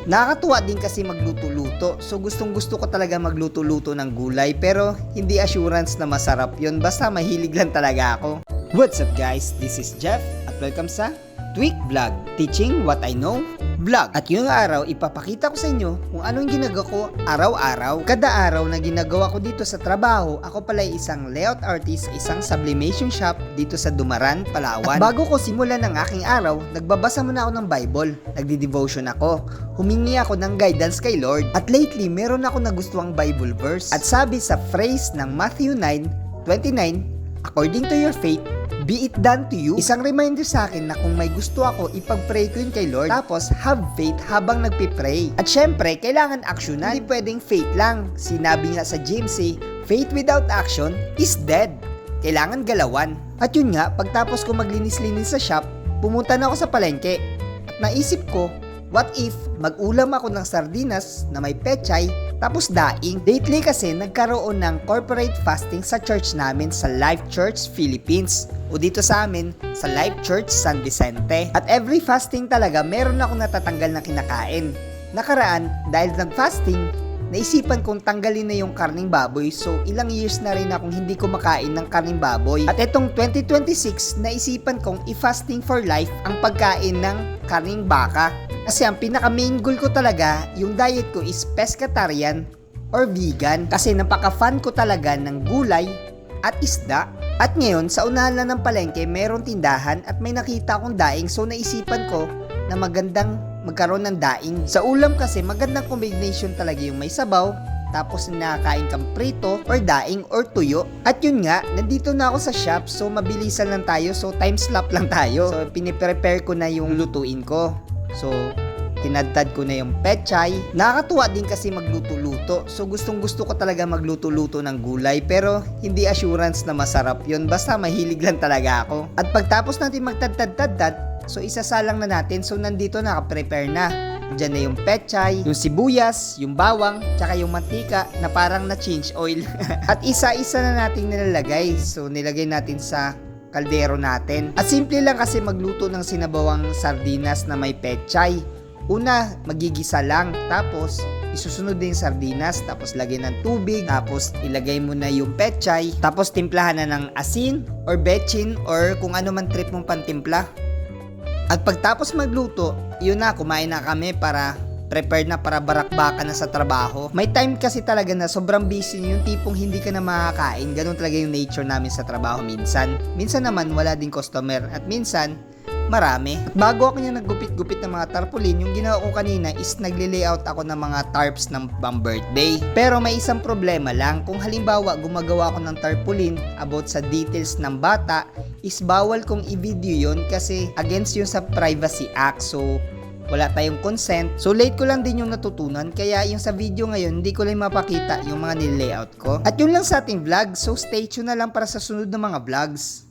Nakakatuwa din kasi magluto-luto. So gustong-gusto ko talaga magluto-luto ng gulay, pero hindi assurance na masarap yon, basta mahilig lang talaga ako. What's up guys? This is Jeff at welcome sa Tweak Vlog, Teaching What I Know Vlog. At yung araw, ipapakita ko sa inyo kung anong ginagawa ko araw-araw. Kada araw na ginagawa ko dito sa trabaho, ako pala ay isang layout artist sa isang sublimation shop dito sa Dumaran, Palawan. At bago ko simulan ng aking araw, nagbabasa muna ako ng Bible. Nagdi-devotion ako. Humingi ako ng guidance kay Lord. At lately, meron ako nagustuhang Bible verse. At sabi sa phrase ng Matthew 9:29, according to your faith, be it done to you. Isang reminder sa akin na kung may gusto ako, ipag-pray ko yun kay Lord. Tapos, have faith habang nagpipray. At syempre, kailangan aksyonan. Hindi pwedeng faith lang. Sinabi nga sa James, faith without action is dead. Kailangan galawan. At yun nga, pagtapos ko maglinis-linis sa shop, pumunta na ako sa palengke. At naisip ko, what if mag-ulam ako ng sardinas na may pechay tapos daing? Lately kasi nagkaroon ng corporate fasting sa church namin sa Life Church Philippines o dito sa amin sa Life Church San Vicente. At every fasting talaga meron akong natatanggal na kinakain. Nakaraan dahil nag-fasting, naisipan kong tanggalin na yung karning baboy, so ilang years na rin akong hindi kumakain ng karning baboy. At etong 2026, naisipan kong i-fasting for life ang pagkain ng karning baka. Kasi ang pinaka main goal ko talaga, yung diet ko is pescatarian or vegan. Kasi napaka-fan ko talaga ng gulay at isda. At ngayon, sa unahan lang ng palengke, meron tindahan at may nakita akong daing, so naisipan ko na magandang magkaroon ng daing. Sa ulam kasi, magandang combination talaga yung may sabaw, tapos nakakain kang prito, or daing, or tuyo. At yun nga, nandito na ako sa shop, so mabilisan lang tayo, so time slap lang tayo. So, piniprepare ko na yung lutuin ko. So, tinadtad ko na yung pechay. Nakakatuwa din kasi magluto-luto. So, gustong-gusto ko talaga magluto-luto ng gulay, pero hindi assurance na masarap yon, basta mahilig lang talaga ako. At pagtapos natin magtadtad-tadtad, so isasalang na natin. So, nandito naka-prepare na. Diyan na yung pechay, yung sibuyas, yung bawang, tsaka yung mantika na parang na-change oil. At isa-isa na natin nilalagay. So, nilagay natin sa kaldero natin. At simple lang kasi magluto ng sinabawang sardinas na may pechay. Una, magigisa lang. Tapos, isusunod din yung sardinas. Tapos, lagay ng tubig. Tapos, ilagay mo na yung pechay. Tapos, timplahan na ng asin or betchin or kung ano man trip mong pantimpla. At pagtapos magluto, yun na, kumain na kami para prepared na para barakbaka na sa trabaho. May time kasi talaga na sobrang busy, yung tipong hindi ka na makakain. Ganun talaga yung nature namin sa trabaho minsan. Minsan naman wala ding customer at minsan marami. At bago ako niya naggupit-gupit ng mga tarpaulin, yung ginawa ko kanina is nagle-layout ako ng mga tarps ng pang birthday. Pero may isang problema lang, kung halimbawa gumagawa ako ng tarpaulin about sa details ng bata, is bawal kong i-video yon kasi against yun sa Privacy Act. So, wala tayong consent. So, late ko lang din yung natutunan. Kaya yung sa video ngayon, hindi ko lang mapakita yung mga nilayout ko. At yun lang sa ating vlog. So, stay tuned na lang para sa sunod na mga vlogs.